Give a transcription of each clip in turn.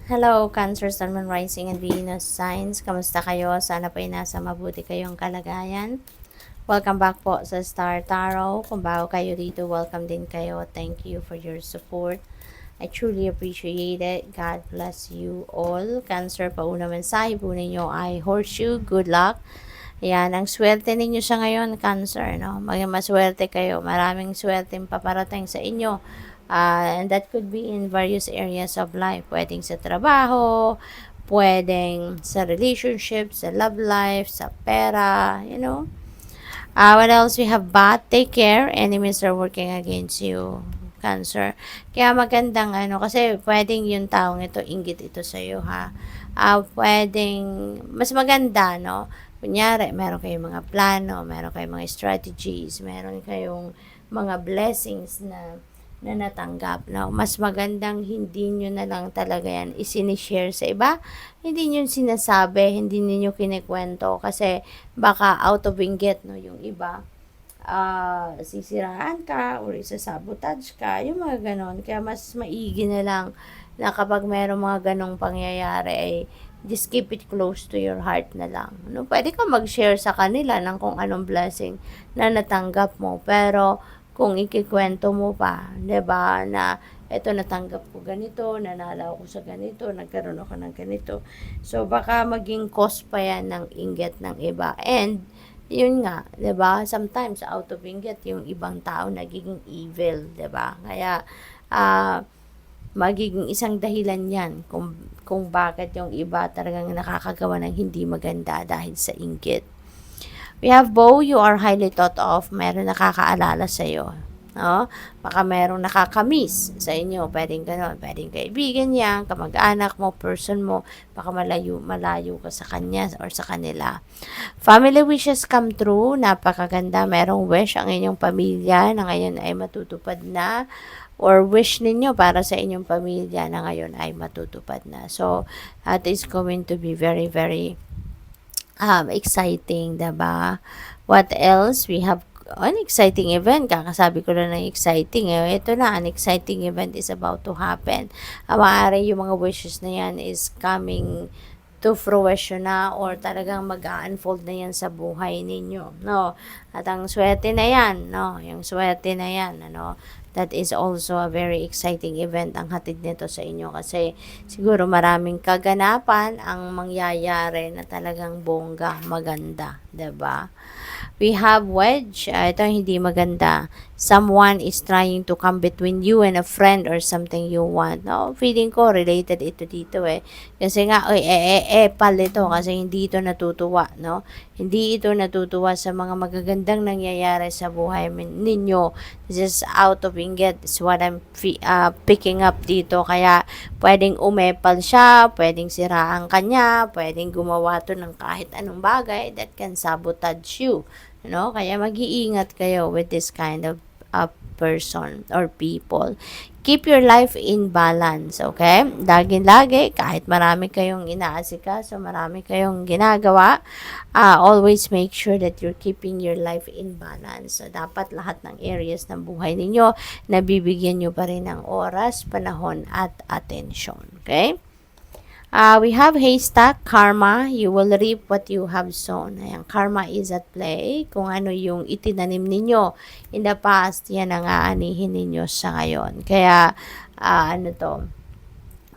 Hello, Cancer, Sun, Moon, Rising, and Venus signs. Kamusta kayo? Sana po ay nasa mabuti kayong kalagayan. Welcome back po sa Star Tarot. Kung bago kayo dito, welcome din kayo. Thank you for your support. I truly appreciate it. God bless you all. Cancer, pauna mensahe po ninyo ay horseshoe. Good luck. Yan, ang swerte ninyo sa ngayon, Cancer, no? Maging maswerte kayo. Maraming swerte paparating sa inyo. And that could be in various areas of life. Pwedeng sa trabaho, pwedeng sa relationship, sa love life, sa pera, you know. What else we have? But take care. Enemies are working against you. Cancer. Kaya magandang kasi pwedeng yung taong ito, inggit ito sa'yo, ha. Pwedeng, mas maganda, no? Kunyari, meron kayong mga plano, meron kayong mga strategies, meron kayong mga blessings na natanggap, no? Mas magandang hindi nyo na lang talaga yan isinishare sa iba. Hindi nyo sinasabi, hindi niyo kinikwento kasi baka out of inggit, no, yung iba sisiraan ka or isasabotage ka, yung mga ganon. Kaya mas maigi na lang na kapag mayroong mga ganong pangyayari ay just keep it close to your heart na lang. No, pwede ka mag-share sa kanila ng kung anong blessing na natanggap mo, pero kung ikikwento mo pa, 'di ba, na eto natanggap ko ganito, nanalo ako sa ganito, nagkaroon ako ng ganito. So baka maging cause pa yan ng inggit ng iba. And yun nga, 'di ba? Sometimes out of inggit yung ibang tao nagiging evil, 'di ba? Kaya ah magiging isang dahilan 'yan kung bakit yung iba talagang nakakagawa ng hindi maganda dahil sa inggit. We have Bow, you are highly thought of. Meron nakakaalala sa iyo. No? Baka merong nakakamiss sa inyo. Pwedeng gano'n. Pwedeng kaibigan niya, kamag-anak mo, person mo. Baka malayo ka sa kanya or sa kanila. Family wishes come true. Napakaganda. Merong wish ang inyong pamilya na ngayon ay matutupad na, or wish ninyo para sa inyong pamilya na ngayon ay matutupad na. So, that is going to be very, very exciting, diba? What else? We have an exciting event. Kakasabi ko na ng exciting. Ito na, an exciting event is about to happen. Maaari yung mga wishes na yan is coming to fruition na, or talagang mag-unfold na yan sa buhay ninyo, no? At ang swerte na yan, no? Yung swerte na yan, that is also a very exciting event ang hatid nito sa inyo, kasi siguro maraming kaganapan ang mangyayari na talagang bongga, maganda, 'di ba? We have wedge. Ito hindi maganda. Someone is trying to come between you and a friend or something you want. No, feeling ko related ito dito eh. Kasi nga, pal ito kasi hindi ito natutuwa, no? Hindi ito natutuwa sa mga magagandang nangyayari sa buhay ninyo. This is out of inggit is what I'm picking up dito. Kaya, pwedeng umepal siya, pwedeng siraan kanya, pwedeng gumawa to ng kahit anong bagay that can sabotage you. Kaya mag-iingat kayo with this kind of person or people. Keep your life in balance, okay? Lagi-lagi, kahit marami kayong inaasikaso, marami kayong ginagawa, always make sure that you're keeping your life in balance. So, dapat lahat ng areas ng buhay ninyo, nabibigyan nyo pa rin ng oras, panahon, at atensyon, okay? We have haystack, karma. You will reap what you have sown. Ayan, karma is at play. Kung ano yung itinanim ninyo in the past, yan ang aanihin ninyo sa ngayon. Kaya,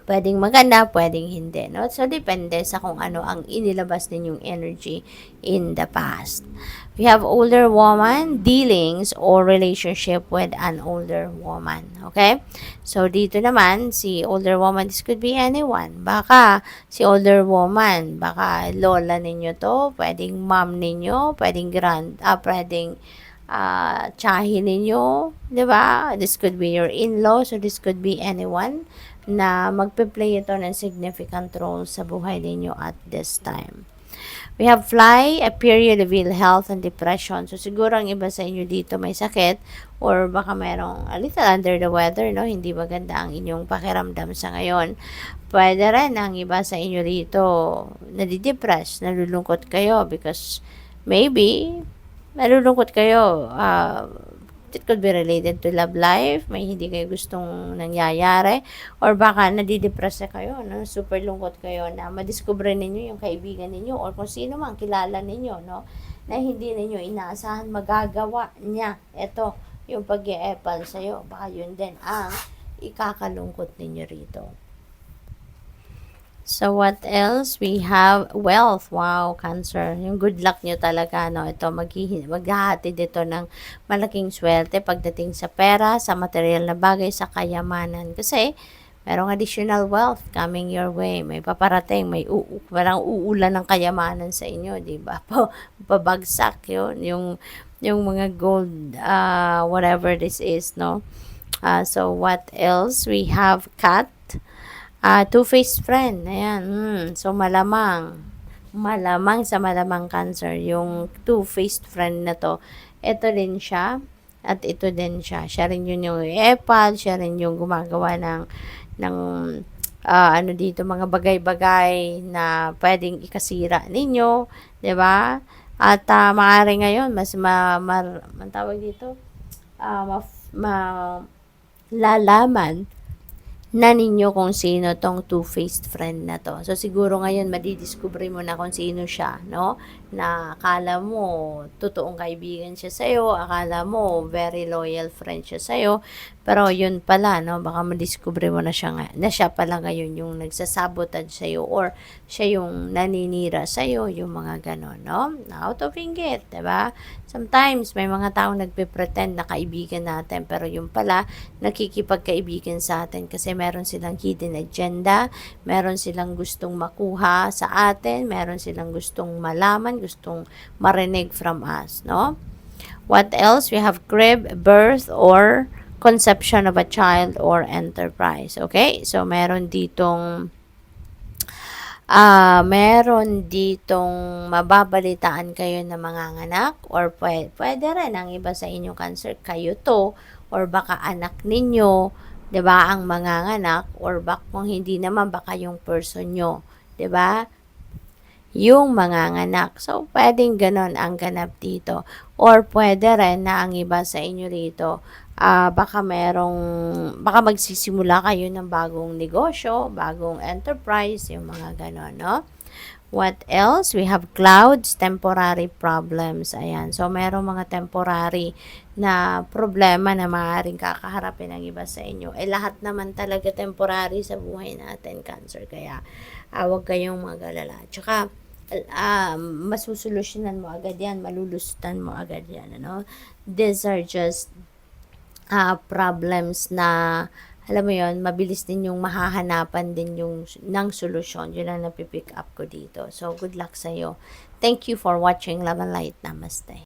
pwedeng maganda, pwedeng hindi, no? So, depende sa kung ano ang inilabas ninyong energy in the past. We have older woman, dealings or relationship with an older woman. Okay? So, dito naman, si older woman, this could be anyone. Baka si older woman, baka lola ninyo to, pwedeng mom ninyo, pwedeng pwedeng tsahin ninyo, di ba? This could be your in-law, so this could be anyone na magpe-play ito ng significant role sa buhay ninyo at this time. We have fly, a period of ill health and depression. So, siguro ang iba sa inyo dito may sakit or baka mayroong a little under the weather, no? Hindi maganda ang inyong pakiramdam sa ngayon. Pwede rin ang iba sa inyo dito nadidepress, nalulungkot kayo because maybe nalulungkot kayo It could be related to love life, may hindi kayo gustong nangyayari, or baka nadidepress na kayo, no? Super lungkot kayo na madiscover ninyo yung kaibigan ninyo or kung sino man kilala ninyo, no? Na hindi ninyo inaasahan magagawa niya. Ito, yung pag-i-epal sa'yo, baka yun din ang ikakalungkot ninyo rito. So, what else? We have wealth. Wow, Cancer. Yung good luck nyo talaga, no? Ito, maghahatid ito ng malaking swerte pagdating sa pera, sa material na bagay, sa kayamanan. Kasi, merong additional wealth coming your way. May paparating, parang uulan ng kayamanan sa inyo, di ba? Pabagsak yun. Yung mga gold, whatever this is, no? So, what else? We have cat. Two-faced friend. Ayan. So, malamang sa malamang Cancer, yung two-faced friend na to, ito din siya, at ito din siya. Siya rin yun yung epal, siya rin yung gumagawa ng ano dito, mga bagay-bagay na pwedeng ikasira ninyo, 'di ba? At maaari ngayon, mas tawag dito, lalaman na ninyo kung sino tong two-faced friend na to. So, siguro ngayon, madidiscover mo na kung sino siya, no? Na akala mo, totoong kaibigan siya sa'yo, akala mo, very loyal friend siya sa'yo, pero yun pala, no? Baka madiscover mo na siya pala ngayon yung nagsasabotage sa'yo or siya yung naninira sa'yo, yung mga ganon, no? Out of inggit, diba? Sometimes, may mga taong nagpe-pretend na kaibigan natin, pero yung pala, nakikipagkaibigan sa atin kasi meron silang hidden agenda, meron silang gustong makuha sa atin, meron silang gustong malaman, gustong marinig from us, no? What else? We have crib, birth, or conception of a child or enterprise. Okay? So, meron ditong mababalitaan kayo na manganganak or pwede rin ang iba sa inyong Cancer, kayo to, or baka anak ninyo, 'di ba, ang manganganak, or baka kung hindi naman, baka yung person nyo, 'di ba? Yung manganganak. So, pwedeng ganon ang ganap dito. Or pwede rin na ang iba sa inyo rito, baka magsisimula kayo ng bagong negosyo, bagong enterprise, yung mga ganon, no? What else? We have clouds, temporary problems. Ayan. So, merong mga temporary na problema na maaaring kakaharapin ng iba sa inyo. Lahat naman talaga temporary sa buhay natin, Cancer. Kaya, huwag kayong mag-alala. Tsaka, masusolusyonan mo agad yan, malulusutan mo agad yan, ano? These are just problems na, alam mo yon, mabilis din yung mahahanapan din yung ng solusyon. Yun ang napipick up ko dito. So, good luck sa'yo. Thank you for watching Love and Light. Namaste.